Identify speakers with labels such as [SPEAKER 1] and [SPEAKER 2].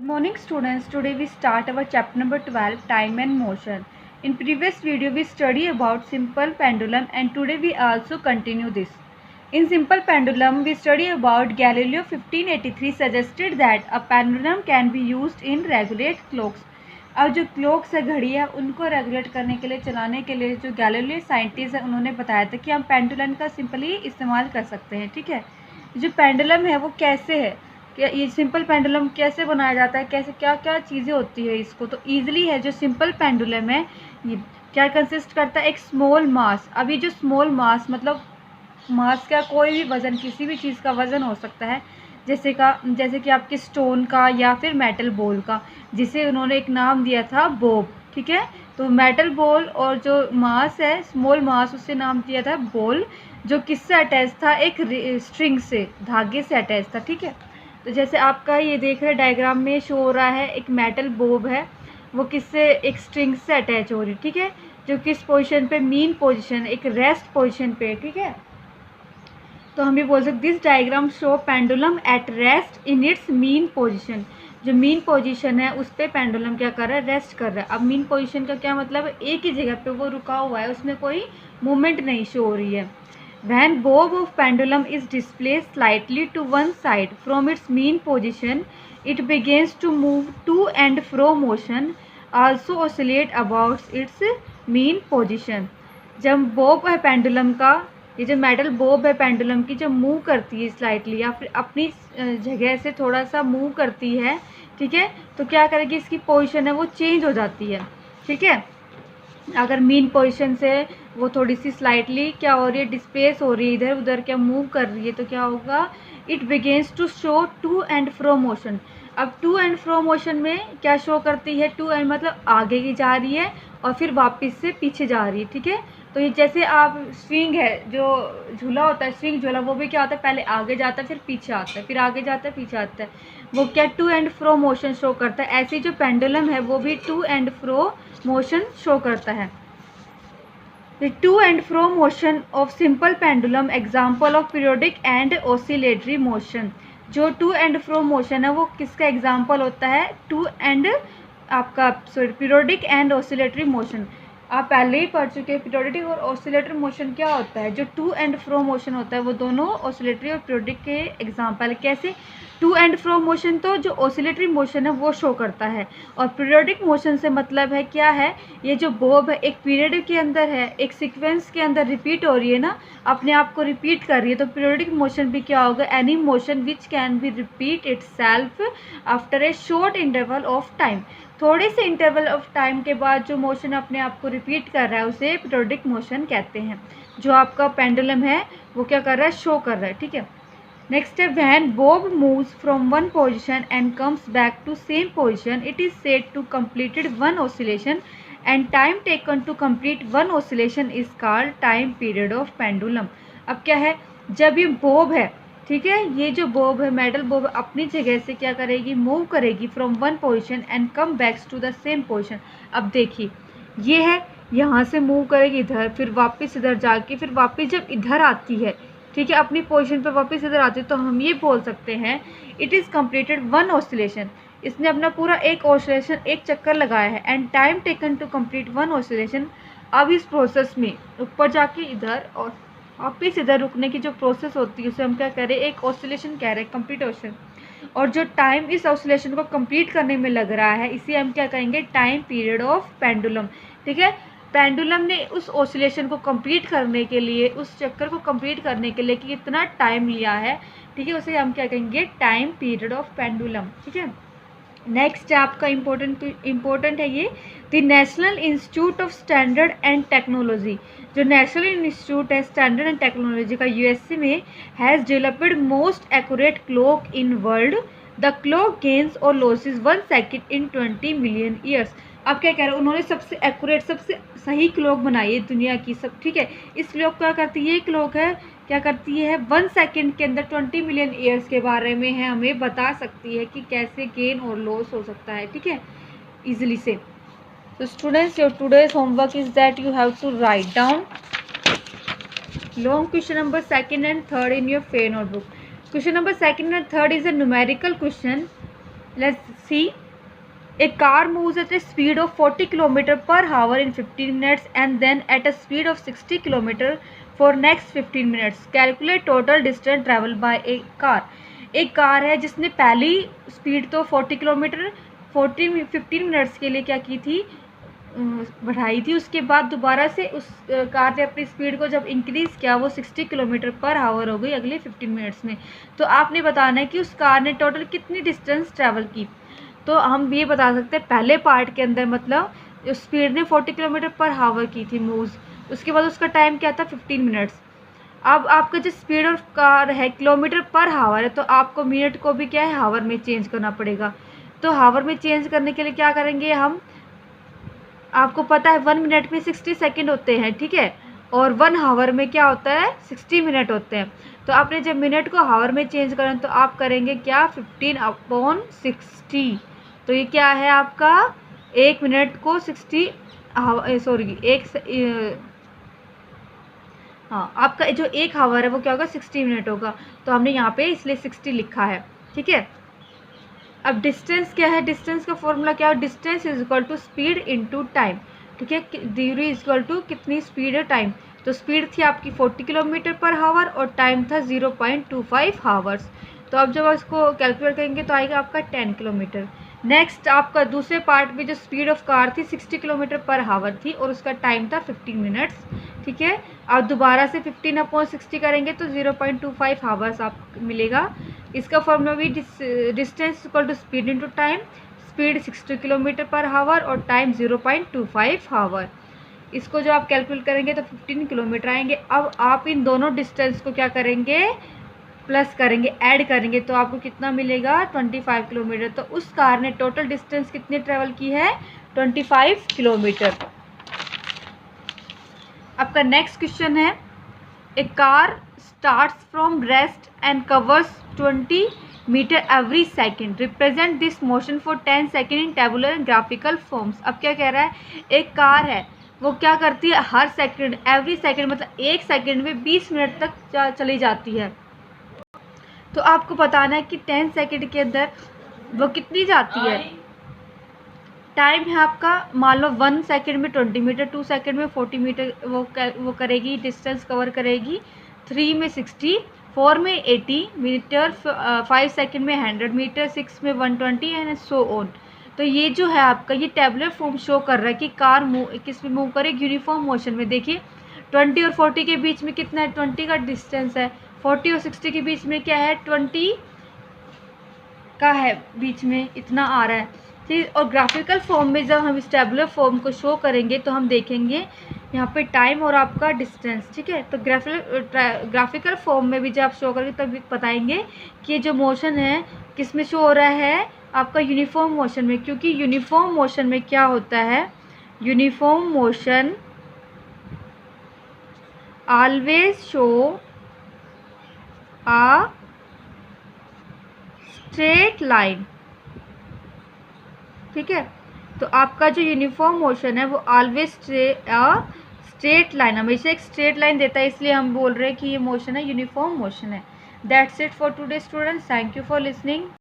[SPEAKER 1] Morning students, today we start our chapter number 12, time and motion. In previous video we study about simple pendulum and today we also continue this. In simple pendulum we study about Galileo 1583 suggested that a pendulum can be used in regulate clocks. अब जो clocks है, घड़ी है, उनको regulate करने के लिए, चलाने के लिए जो गैलीलियो साइंटिस्ट है उन्होंने बताया था कि हम पेंडुलम का सिंपली इस्तेमाल कर सकते हैं। ठीक है, जो पेंडुलम है वो कैसे है, क्या ये सिंपल पेंडुलम कैसे बनाया जाता है, कैसे क्या क्या चीज़ें होती है इसको, तो ईजिली है। जो सिंपल पेंडुलम है ये क्या कंसिस्ट करता है, एक स्मॉल मास। अब ये जो स्मॉल मास मतलब मास का कोई भी वज़न, किसी भी चीज़ का वज़न हो सकता है, जैसे कि आपके स्टोन का या फिर मेटल बॉल का, जिसे उन्होंने एक नाम दिया था बॉब। ठीक है, तो मेटल बॉल और जो मास है स्मॉल मास, उससे नाम दिया था बॉल, जो किससे अटैच था, एक स्ट्रिंग से, धागे से अटैच था। ठीक है, तो जैसे आपका ये देख रहे डायग्राम में शो हो रहा है, एक मेटल बॉब है, वो किससे, एक स्ट्रिंग से अटैच हो रही। ठीक है, जो किस पोजीशन पे, मीन पोजीशन, एक रेस्ट पोजीशन पे। ठीक है, तो हम ये बोल सकते this diagram show pendulum at rest in its mean position. जो मीन पोजीशन है उस पर पेंडुलम क्या कर रहा है, रेस्ट कर रहा है। अब मीन पोजीशन का क्या मतलब है, एक ही जगह पे वो रुका हुआ है, उसमें कोई मूवमेंट नहीं शो हो रही है। When bob of pendulum is displaced slightly to one side from its mean position, it begins to move to and fro motion, also oscillate about its mean position. जब बॉब है pendulum का, ये जो metal Bob है pendulum की, जब move करती है स्लाइटली या फिर अपनी जगह से थोड़ा सा मूव करती है, ठीक है, तो क्या करेगी, इसकी पोजीशन है वो चेंज हो जाती है। ठीक है, अगर मीन पोजीशन से वो थोड़ी सी स्लाइटली क्या हो रही है, डिस्प्लेस हो रही है, इधर उधर क्या मूव कर रही है, तो क्या होगा, it begins to show to and fro motion. अब टू एंड फ्रो मोशन में क्या शो करती है, टू एंड मतलब आगे की जा रही है और फिर वापस से पीछे जा रही है। ठीक है, तो ये जैसे आप स्विंग है, जो झूला होता है स्विंग झूला, वो भी क्या होता है, पहले आगे जाता है फिर पीछे आता है, फिर आगे जाता है पीछे आता है, वो क्या to and fro motion show करता है। ऐसे जो पेंडुलम है वो भी to and fro motion show करता है। The to and fro motion of simple pendulum example of periodic and oscillatory motion। जो टू एंड फ्रो मोशन है वो किसका एग्जाम्पल होता है, टू एंड आपका पीरियोडिक एंड ऑसिलेटरी मोशन। आप पहले ही पढ़ चुके हैं पीरियोडिक और ऑसिलेटरी मोशन क्या होता है। जो टू एंड फ्रो मोशन होता है वो दोनों ऑसिलेटरी और पीरियोडिक के एग्जाम्पल। कैसे, टू एंड फ्रो मोशन तो जो ऑसिलेटरी मोशन है वो शो करता है, और पीरियोडिक मोशन से मतलब है क्या है, ये जो बॉब है एक पीरियड के अंदर है, एक सीक्वेंस के अंदर रिपीट हो रही है ना, अपने आप को रिपीट कर रही है। तो पीरियोडिक मोशन भी क्या होगा, any motion which can be repeat itself after a short interval of time. थोड़े से इंटरवल ऑफ टाइम के बाद जो मोशन अपने आप को रिपीट कर रहा है उसे पीरियोडिक मोशन कहते हैं। जो आपका पेंडुलम है वो क्या कर रहा है, शो कर रहा है। ठीक है, next है, when bob moves from one position and comes back to same position, it is said to completed one oscillation and time taken to complete one oscillation is called time period of pendulum। अब क्या है, जब ये Bob है, ठीक है, ये जो बॉब है मेटल बॉब अपनी जगह से क्या करेगी, मूव करेगी from one position and come backs to the same position. अब देखिए ये है, यहाँ से मूव करेगी इधर, फिर वापस इधर जाके, फिर वापस जब इधर आती है, ठीक है, अपनी पोजीशन पे वापस इधर आती है, तो हम ये बोल सकते हैं it is completed one oscillation. इसने अपना पूरा एक ऑसिलेशन, एक चक्कर लगाया है, and time taken to complete one oscillation. अब इस प्रोसेस में ऊपर जाके इधर और वापस इधर रुकने की जो प्रोसेस होती है उसे हम क्या कह रहे हैं, एक ऑसिलेशन कह रहे हैं, कंप्लीट ऑसिलेशन। और जो टाइम इस ऑसिलेशन को कंप्लीट करने में लग रहा है इसे हम क्या कहेंगे, टाइम पीरियड ऑफ पेंडुलम। ठीक है, पेंडुलम ने उस ऑसिलेशन को कंप्लीट करने के लिए, उस चक्कर को कंप्लीट करने के लिए कि कितना टाइम लिया है, ठीक है, उसे हम क्या कहेंगे, टाइम पीरियड ऑफ पेंडुलम। ठीक है, नेक्स्ट आपका इम्पोर्टेंट है ये, the national institute of standard and technology. जो नेशनल इंस्टीट्यूट है स्टैंडर्ड एंड टेक्नोलॉजी का यूएसए में, has developed most accurate clock in world. The clock gains और losses 1 second in 20 million years. अब क्या कह रहे हैं, उन्होंने सबसे एक्यूरेट, सबसे सही क्लॉक बनाई है दुनिया की सब। ठीक है, इस क्लॉक क्या करती है, ये क्लॉक है क्या करती है, 1 सेकेंड के अंदर 20 मिलियन ईयर्स के बारे में है, हमें बता सकती है कि कैसे गेन और लॉस हो सकता है। ठीक है, इजीली से। तो students, your today's homework is that you have to write down long question number 2nd and 3rd in your fair notebook. Question number 2nd and 3rd is a numerical question. Let's see. A car moves at a speed of 40 km per hour in 15 minutes and then at a speed of 60 km for next 15 minutes. Calculate total distance traveled by a car. एक car है जिसने पहली speed तो 40 kilometre 15 minutes के लिए क्या की थी, बढ़ाई थी। उसके बाद दोबारा से उस कार ने अपनी स्पीड को जब इंक्रीज़ किया वो 60 किलोमीटर पर आवर हो गई अगले 15 मिनट्स में। तो आपने बताना है कि उस कार ने टोटल कितनी डिस्टेंस ट्रैवल की। तो हम ये बता सकते हैं पहले पार्ट के अंदर मतलब स्पीड ने 40 किलोमीटर पर आवर की थी मूव्स, उसके बाद उसका टाइम क्या था 15 मिनट्स। अब आपका जो स्पीड ऑफ कार है किलोमीटर पर आवर है, तो आपको मिनट को भी क्या है आवर में चेंज करना पड़ेगा। तो आवर में चेंज करने के लिए क्या करेंगे हम, आपको पता है 1 मिनट में 60 सेकंड होते हैं, ठीक है, और 1 आवर में क्या होता है 60 मिनट होते हैं। तो आपने जब मिनट को आवर में चेंज करें तो आप करेंगे क्या 15/60। तो ये क्या है आपका 1 मिनट को 60 हाँ, आपका जो 1 आवर है वो क्या होगा 60 मिनट होगा। तो हमने यहाँ पे इसलिए 60 लिखा है, ठीक है। अब डिस्टेंस क्या है, डिस्टेंस का फॉर्मूला क्या है, distance is equal to speed into time, ठीक है। दूरी इज इक्वल टू कितनी स्पीड है टाइम। तो स्पीड थी आपकी 40 किलोमीटर पर आवर और टाइम था 0.25 आवर्स। तो अब जब इसको कैलकुलेट करेंगे तो आएगा आपका 10 किलोमीटर। नेक्स्ट आपका दूसरे पार्ट में जो स्पीड ऑफ कार थी 60 किलोमीटर पर आवर थी और उसका टाइम था 15 मिनट्स, ठीक है। अब दोबारा से 15/60 करेंगे तो 0.25 आवर्स आपको मिलेगा। इसका फॉर्मूला भी distance equal to speed into time, speed 60 kilometre per hour और टाइम 0.25 आवर। इसको जो आप कैलकुलेट करेंगे तो 15 किलोमीटर आएंगे। अब आप इन दोनों डिस्टेंस को क्या करेंगे प्लस करेंगे, ऐड करेंगे, तो आपको कितना मिलेगा 25 किलोमीटर। तो उस कार ने टोटल डिस्टेंस कितनी ट्रेवल की है 25 किलोमीटर। आपका नेक्स्ट क्वेश्चन है, a car starts from rest and covers 20 metre every second, represent this motion for 10 second in tabular and graphical forms. अब क्या कह रहा है, एक कार है वो क्या करती है हर सेकेंड एवरी सेकेंड मतलब 1 सेकेंड में 20 मिनट तक चली जाती है। तो आपको बताना है कि 10 सेकेंड के अंदर वो कितनी जाती है। टाइम है आपका मान लो 1 सेकेंड में 20 मीटर, 2 सेकेंड में 40 मीटर वो करेगी, डिस्टेंस कवर करेगी। 3 में 60, 4 में 80 मीटर, 5 सेकेंड में 100 मीटर, 6 में 120 एंड सो ऑन। तो ये जो है आपका ये टेबुलर फॉर्म शो कर रहा है कि कार किस में मूव करेगी, यूनिफॉर्म मोशन में। देखिए 20 और 40 के बीच में कितना है 20 का डिस्टेंस है, 40 और 60 के बीच में क्या है 20 का है, बीच में इतना आ रहा है, ठीक। और ग्राफिकल फॉर्म में जब हम इस टेबुलर फॉर्म को शो करेंगे तो हम देखेंगे यहाँ पे टाइम और आपका डिस्टेंस, ठीक है। तो ग्राफिकल फॉर्म में भी जब आप शो करेंगे तब बताएंगे कि ये जो मोशन है किस में शो हो रहा है आपका यूनिफॉर्म मोशन में, क्योंकि यूनिफॉर्म मोशन में क्या होता है, यूनिफॉर्म मोशन ऑलवेज शो आ स्ट्रेट लाइन, ठीक है। तो आपका जो यूनिफॉर्म मोशन है वो ऑलवेज स्ट्रेट लाइन, हमेशा एक स्ट्रेट लाइन देता है, इसलिए हम बोल रहे हैं कि ये मोशन है यूनिफॉर्म मोशन है। That's it for today students, thank you for listening.